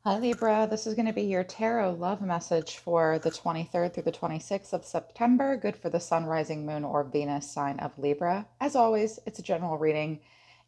Hi Libra, this is going to be your tarot love message for the 23rd through the 26th of September. Good for the sun, rising moon, or Venus sign of Libra. As always, it's a general reading.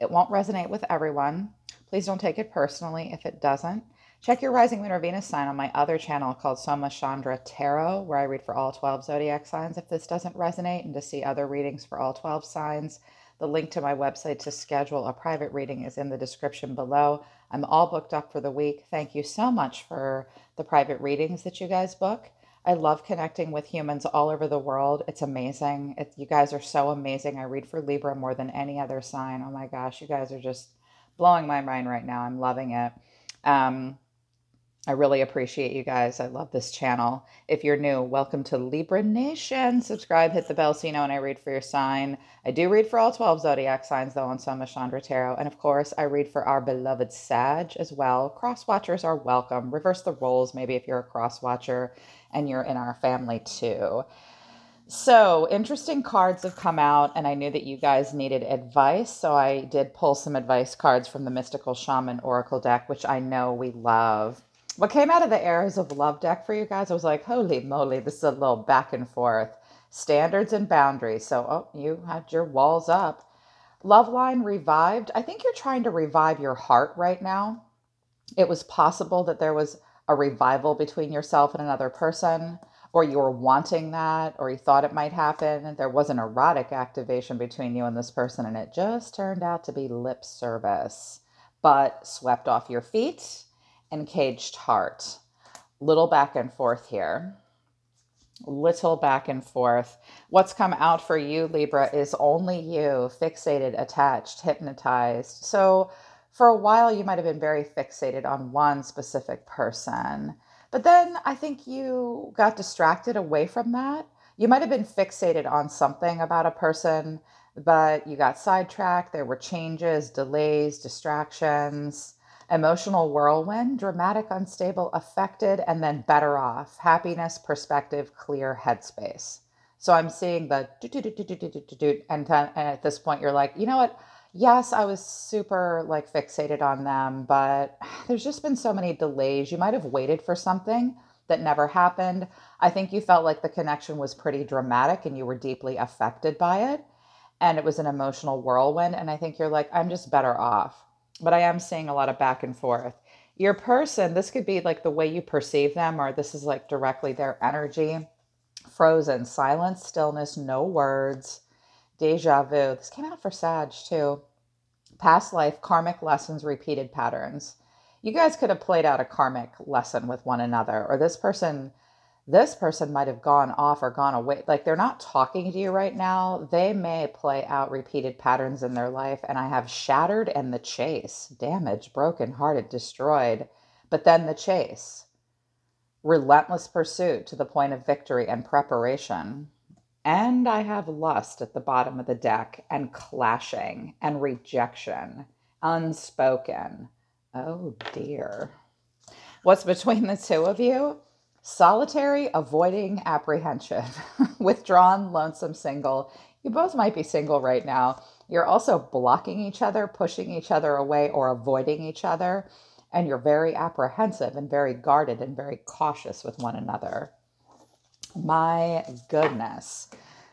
It won't resonate with everyone. Please don't take it personally if it doesn't. Check your rising moon or Venus sign on my other channel called Soma Chandra Tarot, where I read for all 12 zodiac signs if this doesn't resonate, and to see other readings for all 12 signs. The link to my website to schedule a private reading is in the description below. I'm all booked up for the week. Thank you so much for the private readings that you guys book. I love connecting with humans all over the world. It's amazing. You guys are so amazing. I read for Libra more than any other sign. Oh my gosh, you guys are just blowing my mind right now. I'm loving it. I really appreciate you guys. I love this channel. If you're new, welcome to Libra Nation. Subscribe, hit the bell so you know when I read for your sign. I do read for all 12 zodiac signs, though, on Soma Chandra Tarot. And of course, I read for our beloved Sag as well. Cross watchers are welcome. Reverse the roles, maybe if you're a cross watcher and you're in our family too. So, interesting cards have come out, and I knew that you guys needed advice, so I did pull some advice cards from the Mystical Shaman Oracle deck, which I know we love. What came out of the Arrows of Love deck for you guys, I was like, holy moly, this is a little back and forth. Standards and boundaries. So, oh, you had your walls up. Love line revived. I think you're trying to revive your heart right now. It was possible that there was a revival between yourself and another person, or you were wanting that, or you thought it might happen. There was an erotic activation between you and this person, and it just turned out to be lip service, but swept off your feet and caged heart. Little back and forth here. Little back and forth. What's come out for you, Libra, is only you, fixated, attached, hypnotized. So for a while, you might have been very fixated on one specific person. But then I think you got distracted away from that. You might have been fixated on something about a person, but you got sidetracked. There were changes, delays, distractions. Emotional whirlwind, dramatic, unstable, affected, and then better off. Happiness, perspective, clear headspace. So I'm seeing the do, and at this point you're like, you know what? Yes, I was super like fixated on them, but there's just been so many delays. You might have waited for something that never happened. I think you felt like the connection was pretty dramatic and you were deeply affected by it. And it was an emotional whirlwind. And I think you're like, I'm just better off. But I am seeing a lot of back and forth. Your person, this could be like the way you perceive them, or this is like directly their energy. Frozen, silence, stillness, no words. Deja vu. This came out for Sag too. Past life, karmic lessons, repeated patterns. You guys could have played out a karmic lesson with one another, or this person might have gone off or gone away. Like they're not talking to you right now. They may play out repeated patterns in their life. And I have shattered and the chase, damaged, broken hearted, destroyed. But then the chase, relentless pursuit to the point of victory and preparation. And I have lust at the bottom of the deck, and clashing and rejection, unspoken. Oh dear. What's between the two of you? Solitary, avoiding, apprehension. Withdrawn, lonesome, single. You both might be single right now. You're also blocking each other, pushing each other away, or avoiding each other. And you're very apprehensive and very guarded and very cautious with one another. My goodness.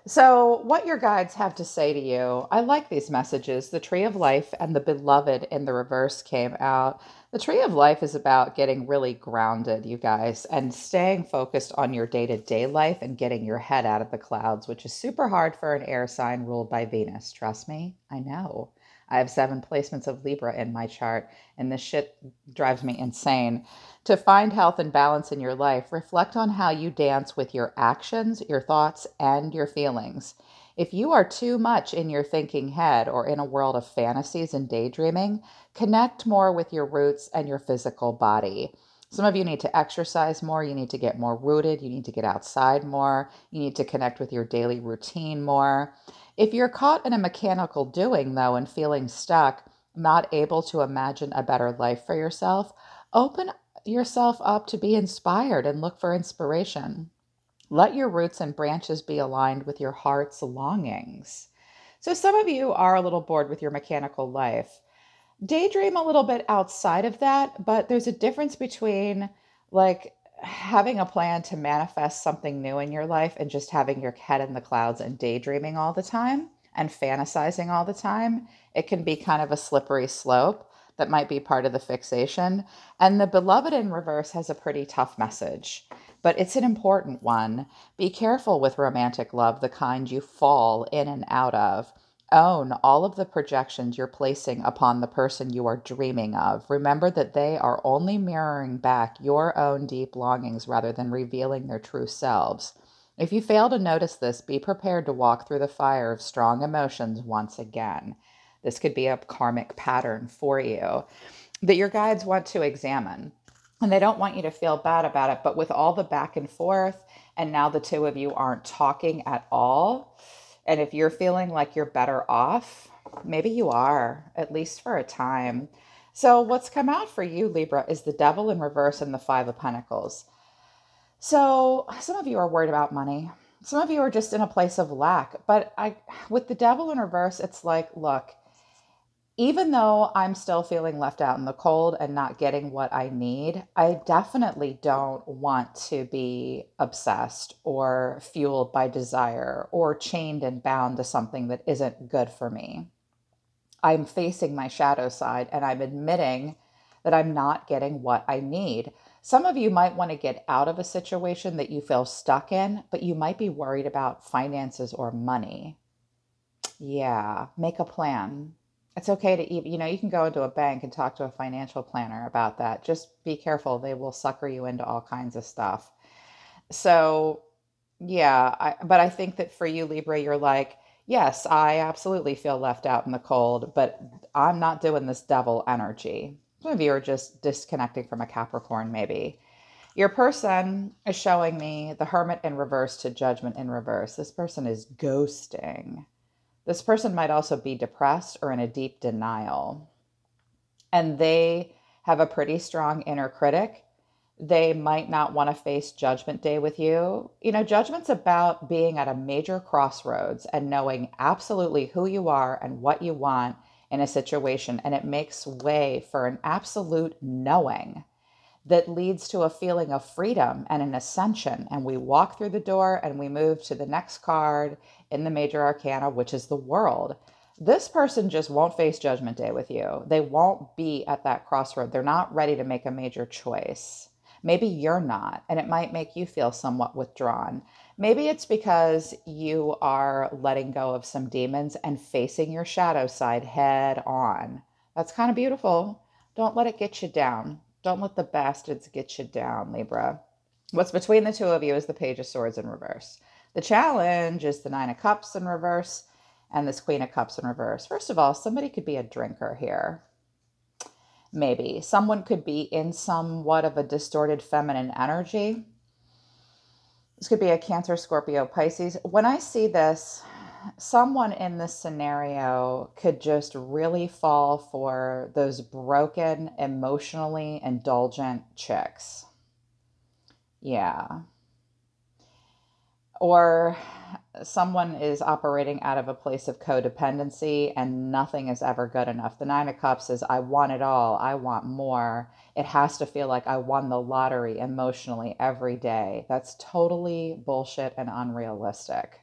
So what your guides have to say to you, I like these messages. The Tree of Life and the Beloved in the reverse came out. The Tree of Life is about getting really grounded, you guys, and staying focused on your day-to-day life and getting your head out of the clouds, which is super hard for an air sign ruled by Venus. Trust me, I know. I have 7 placements of Libra in my chart, and this shit drives me insane. To find health and balance in your life, reflect on how you dance with your actions, your thoughts, and your feelings. If you are too much in your thinking head or in a world of fantasies and daydreaming, connect more with your roots and your physical body. Some of you need to exercise more. You need to get more rooted. You need to get outside more. You need to connect with your daily routine more. If you're caught in a mechanical doing, though, and feeling stuck, not able to imagine a better life for yourself, open yourself up to be inspired and look for inspiration. Let your roots and branches be aligned with your heart's longings. So some of you are a little bored with your mechanical life. Daydream a little bit outside of that, but there's a difference between like having a plan to manifest something new in your life and just having your head in the clouds and daydreaming all the time and fantasizing all the time. It can be kind of a slippery slope that might be part of the fixation. And the beloved in reverse has a pretty tough message, but it's an important one. Be careful with romantic love, the kind you fall in and out of. Own all of the projections you're placing upon the person you are dreaming of. Remember that they are only mirroring back your own deep longings rather than revealing their true selves. If you fail to notice this, be prepared to walk through the fire of strong emotions once again. This could be a karmic pattern for you that your guides want to examine. And they don't want you to feel bad about it, but with all the back and forth, and now the two of you aren't talking at all, and if you're feeling like you're better off, maybe you are, at least for a time. So, what's come out for you, Libra, is the Devil in reverse and the Five of Pentacles. So, some of you are worried about money. Some of you are just in a place of lack. But with the Devil in reverse, it's like, look, even though I'm still feeling left out in the cold and not getting what I need, I definitely don't want to be obsessed or fueled by desire or chained and bound to something that isn't good for me. I'm facing my shadow side and I'm admitting that I'm not getting what I need. Some of you might want to get out of a situation that you feel stuck in, but you might be worried about finances or money. Yeah, make a plan. It's okay to even, you can go into a bank and talk to a financial planner about that. Just be careful. They will sucker you into all kinds of stuff. So, yeah, but I think that for you, Libra, you're like, yes, I absolutely feel left out in the cold, but I'm not doing this devil energy. Some of you are just disconnecting from a Capricorn, maybe. Your person is showing me the Hermit in reverse to Judgment in reverse. This person is ghosting. This person might also be depressed or in a deep denial. And they have a pretty strong inner critic. They might not want to face Judgment Day with you. Judgment's about being at a major crossroads and knowing absolutely who you are and what you want in a situation. And it makes way for an absolute knowing that leads to a feeling of freedom and an ascension. And we walk through the door and we move to the next card in the major arcana, which is the World. This person just won't face Judgment Day with you. They won't be at that crossroad. They're not ready to make a major choice. Maybe you're not, and it might make you feel somewhat withdrawn. Maybe it's because you are letting go of some demons and facing your shadow side head on. That's kind of beautiful. Don't let it get you down. Don't let the bastards get you down, Libra. What's between the two of you is the Page of Swords in reverse. The challenge is the Nine of Cups in reverse and this Queen of Cups in reverse. First of all, somebody could be a drinker here. Maybe. Someone could be in somewhat of a distorted feminine energy. This could be a Cancer, Scorpio, Pisces. When I see this, someone in this scenario could just really fall for those broken, emotionally indulgent chicks. Yeah. Or someone is operating out of a place of codependency and nothing is ever good enough. The Nine of Cups is, I want it all. I want more. It has to feel like I won the lottery emotionally every day. That's totally bullshit and unrealistic.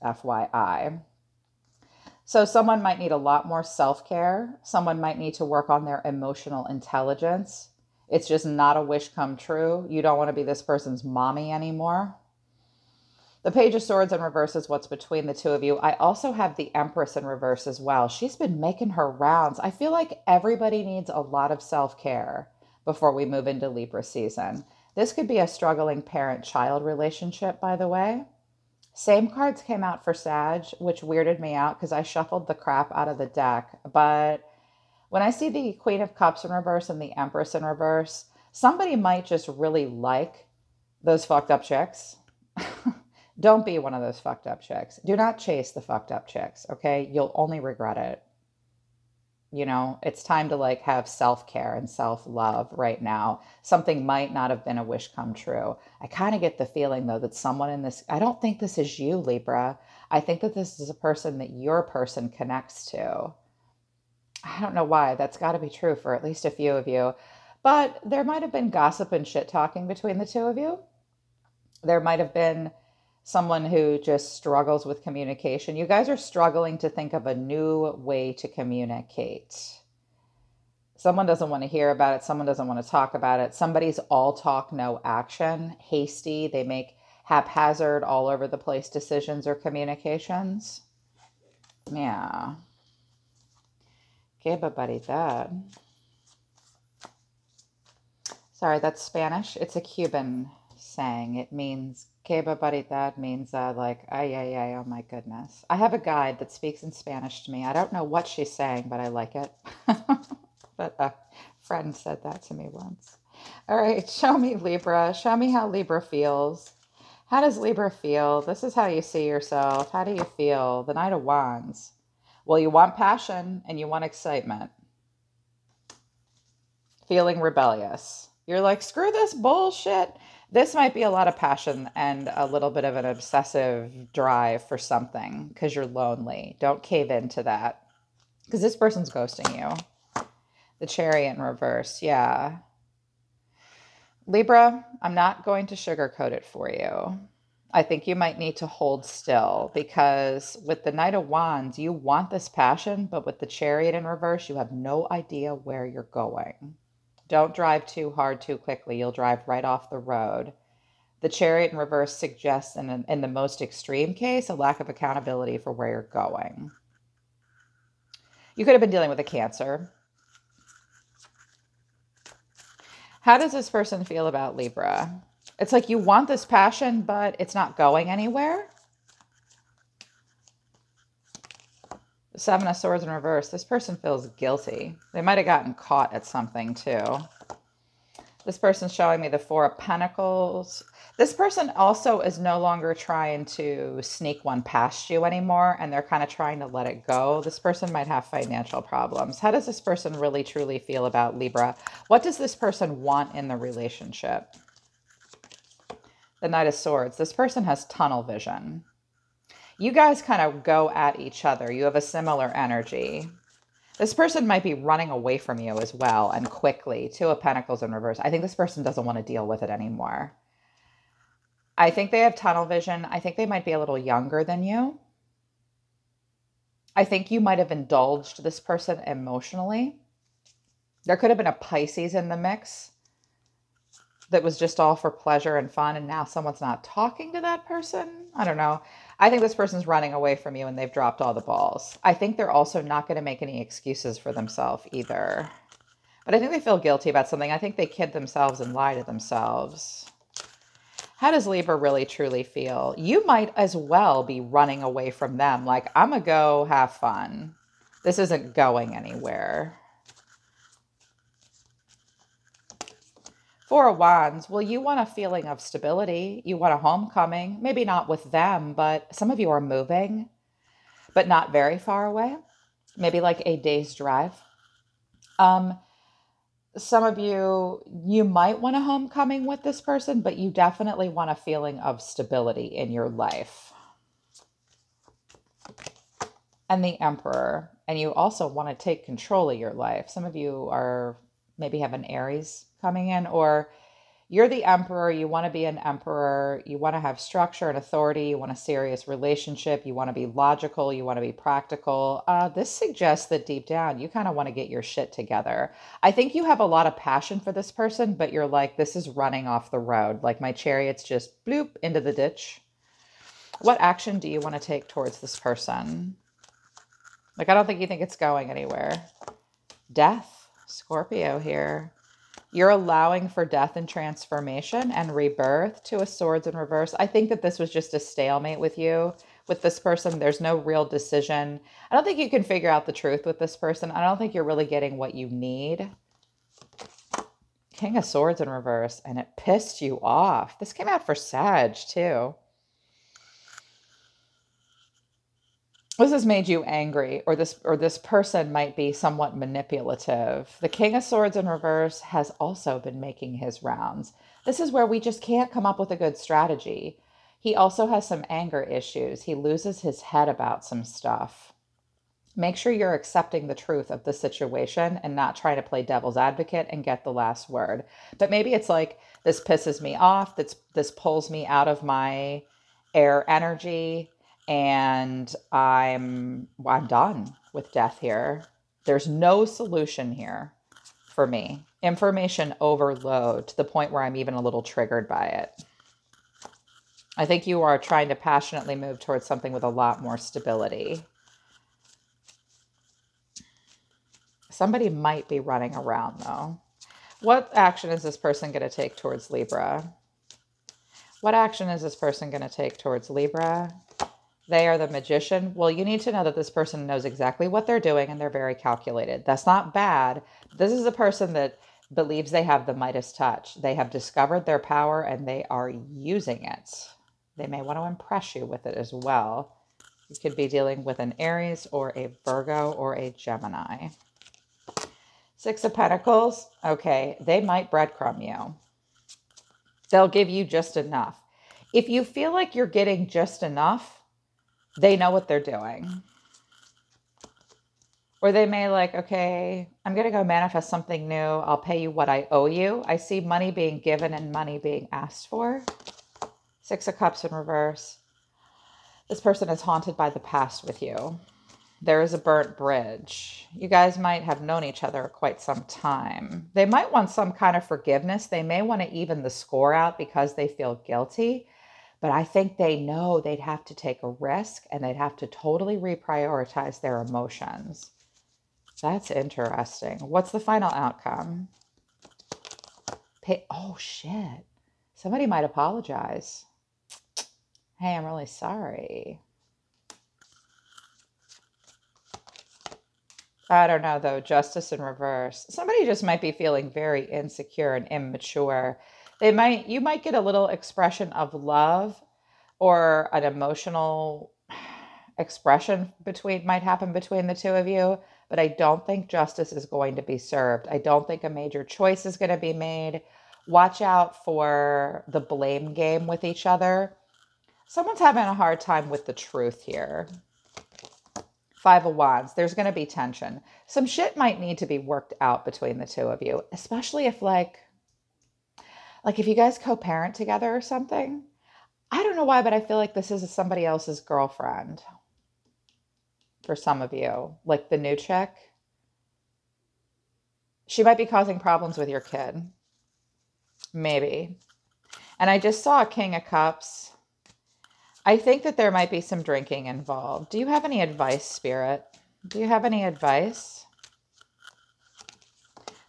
FYI. So someone might need a lot more self-care. Someone might need to work on their emotional intelligence. It's just not a wish come true. You don't want to be this person's mommy anymore. The Page of Swords in reverse is what's between the two of you. I also have the Empress in reverse as well. She's been making her rounds. I feel like everybody needs a lot of self-care before we move into Libra season. This could be a struggling parent-child relationship, by the way. Same cards came out for Sag, which weirded me out because I shuffled the crap out of the deck. But when I see the Queen of Cups in reverse and the Empress in reverse, somebody might just really like those fucked up chicks. Don't be one of those fucked up chicks. Do not chase the fucked up chicks, okay? You'll only regret it. It's time to have self-care and self-love right now. Something might not have been a wish come true. I kind of get the feeling though that someone in this, I don't think this is you, Libra. I think that this is a person that your person connects to. I don't know why. That's got to be true for at least a few of you. But there might have been gossip and shit talking between the two of you. There might have been someone who just struggles with communication. You guys are struggling to think of a new way to communicate. Someone doesn't want to hear about it. Someone doesn't want to talk about it. Somebody's all talk, no action, hasty. They make haphazard, all over the place decisions or communications. Yeah. Que barbaridad. Sorry, that's Spanish. It's a Cuban saying. It means que barbaridad means like ay ay ay, oh my goodness. I have a guide that speaks in Spanish to me. I don't know what she's saying, but I like it. But a friend said that to me once. All right, show me Libra. Show me how Libra feels. How does Libra feel? This is how you see yourself. How do you feel? The Knight of Wands. Well, you want passion and you want excitement. Feeling rebellious. You're like, screw this bullshit. This might be a lot of passion and a little bit of an obsessive drive for something because you're lonely. Don't cave into that because this person's ghosting you. The Chariot in reverse. Yeah. Libra, I'm not going to sugarcoat it for you. I think you might need to hold still because with the Knight of Wands, you want this passion, but with the Chariot in reverse, you have no idea where you're going. Don't drive too hard too quickly. You'll drive right off the road. The Chariot in reverse suggests, in the most extreme case, a lack of accountability for where you're going. You could have been dealing with a Cancer. How does this person feel about Libra? It's like you want this passion, but it's not going anywhere. The Seven of Swords in reverse. This person feels guilty. They might have gotten caught at something too. This person's showing me the Four of Pentacles. This person also is no longer trying to sneak one past you anymore, and they're kind of trying to let it go. This person might have financial problems. How does this person really truly feel about Libra? What does this person want in the relationship? The Knight of Swords. This person has tunnel vision. You guys kind of go at each other. You have a similar energy. This person might be running away from you as well, and quickly. Two of Pentacles in reverse. I think this person doesn't want to deal with it anymore. I think they have tunnel vision. I think they might be a little younger than you. I think you might have indulged this person emotionally. There could have been a Pisces in the mix that was just all for pleasure and fun, and now someone's not talking to that person. I don't know. I think this person's running away from you and they've dropped all the balls. I think they're also not going to make any excuses for themselves either. But I think they feel guilty about something. I think they kid themselves and lie to themselves. How does Libra really truly feel? You might as well be running away from them. Like, I'm going to go have fun. This isn't going anywhere. Four of Wands. Well, you want a feeling of stability. You want a homecoming. Maybe not with them, but some of you are moving, but not very far away. Maybe like a day's drive. Some of you might want a homecoming with this person, but you definitely want a feeling of stability in your life. And the Emperor. And you also want to take control of your life. Some of you are maybe have an Aries coming in, or you're the Emperor. You want to be an emperor. You want to have structure and authority. You want a serious relationship. You want to be logical. You want to be practical. This suggests that deep down, you kind of want to get your shit together. I think you have a lot of passion for this person, but you're like, this is running off the road. Like my chariot's just bloop into the ditch. What action do you want to take towards this person? Like, I don't think you think it's going anywhere. Death, Scorpio here. You're allowing for death and transformation and rebirth. Two of Swords in reverse. I think that this was just a stalemate with you. With this person, there's no real decision. I don't think you can figure out the truth with this person. I don't think you're really getting what you need. King of Swords in reverse, and it pissed you off. This came out for Sag, too. This has made you angry, or this person might be somewhat manipulative. The King of Swords in reverse has also been making his rounds. This is where we just can't come up with a good strategy. He also has some anger issues. He loses his head about some stuff. Make sure you're accepting the truth of the situation and not trying to play devil's advocate and get the last word. But maybe it's like, this pisses me off. This pulls me out of my air energy, and I'm done with death here. There's no solution here for me. Information overload to the point where I'm even a little triggered by it. I think you are trying to passionately move towards something with a lot more stability. Somebody might be running around, though. What action is this person going to take towards Libra? What action is this person going to take towards Libra? They are the Magician. Well, you need to know that this person knows exactly what they're doing, and they're very calculated. That's not bad. This is a person that believes they have the Midas touch. They have discovered their power, and they are using it. They may want to impress you with it as well. You could be dealing with an Aries or a Virgo or a Gemini. Six of Pentacles. Okay, they might breadcrumb you. They'll give you just enough. If you feel like you're getting just enough, they know what they're doing. Or they may like, okay, I'm going to go manifest something new. I'll pay you what I owe you. I see money being given and money being asked for. Six of Cups in reverse. This person is haunted by the past with you. There is a burnt bridge. You guys might have known each other quite some time. They might want some kind of forgiveness. They may want to even the score out because they feel guilty. But I think they know they'd have to take a risk, and they'd have to totally reprioritize their emotions. That's interesting. What's the final outcome? Oh, shit. Somebody might apologize. Hey, I'm really sorry. I don't know, though. Justice in reverse. Somebody just might be feeling very insecure and immature. You might get a little expression of love, or an emotional expression might happen between the two of you, but I don't think justice is going to be served. I don't think a major choice is going to be made. Watch out for the blame game with each other. Someone's having a hard time with the truth here. Five of Wands. There's going to be tension. Some shit might need to be worked out between the two of you, especially if like if you guys co-parent together or something. I don't know why, but I feel like this is somebody else's girlfriend for some of you. Like the new chick. She might be causing problems with your kid. Maybe. And I just saw a King of Cups. I think that there might be some drinking involved. Do you have any advice, Spirit? Do you have any advice?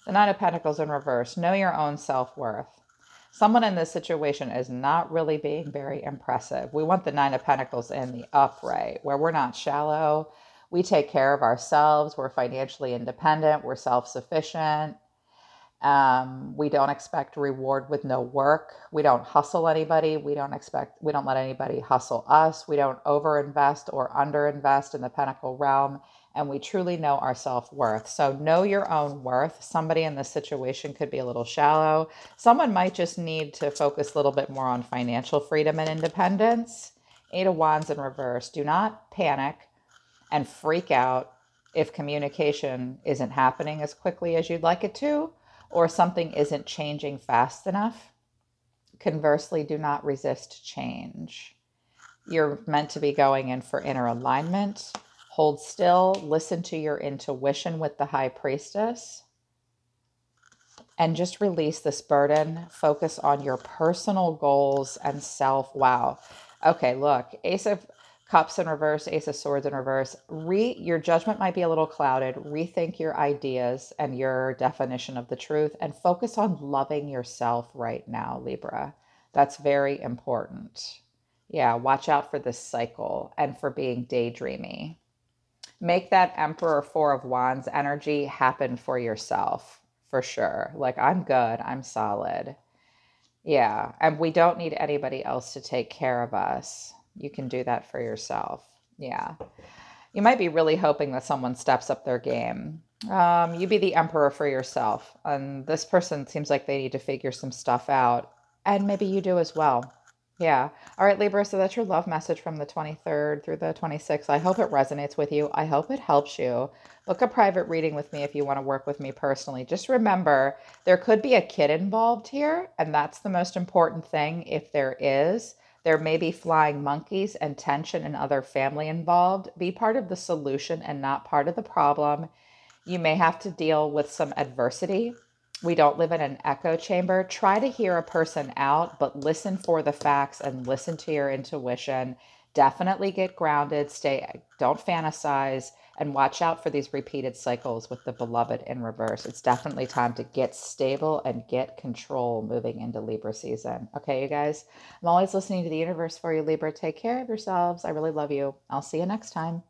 The Nine of Pentacles in reverse. Know your own self-worth. Someone in this situation is not really being very impressive. We want the Nine of Pentacles in the upright, where we're not shallow. We take care of ourselves. We're financially independent. We're self-sufficient. We don't expect reward with no work. We don't hustle anybody. We don't let anybody hustle us. We don't overinvest or underinvest in the Pentacle realm. And we truly know our self-worth. So know your own worth. Somebody in this situation could be a little shallow. Someone might just need to focus a little bit more on financial freedom and independence. Eight of Wands in reverse. Do not panic and freak out if communication isn't happening as quickly as you'd like it to, or something isn't changing fast enough. Conversely, do not resist change. You're meant to be going in for inner alignment. Hold still, listen to your intuition with the High Priestess, and just release this burden. Focus on your personal goals and self. Wow. Okay, look, Ace of Cups in reverse, Ace of Swords in reverse. Your judgment might be a little clouded. Rethink your ideas and your definition of the truth, and focus on loving yourself right now, Libra. That's very important. Yeah, watch out for this cycle and for being daydreamy. Make that Emperor Four of Wands energy happen for yourself, for sure. Like, I'm good. I'm solid. Yeah, and we don't need anybody else to take care of us. You can do that for yourself. Yeah. You might be really hoping that someone steps up their game. You be the Emperor for yourself. And this person seems like they need to figure some stuff out. And maybe you do as well. Yeah. All right, Libra. So that's your love message from the 23rd through the 26th. I hope it resonates with you. I hope it helps you. Book a private reading with me if you want to work with me personally. Just remember, there could be a kid involved here, and that's the most important thing. If there is, there may be flying monkeys and tension and other family involved. Be part of the solution and not part of the problem. You may have to deal with some adversity. We don't live in an echo chamber. Try to hear a person out, but listen for the facts and listen to your intuition. Definitely get grounded, don't fantasize, and watch out for these repeated cycles with the beloved in reverse. It's definitely time to get stable and get control moving into Libra season. Okay, you guys? I'm always listening to the universe for you, Libra. Take care of yourselves. I really love you. I'll see you next time.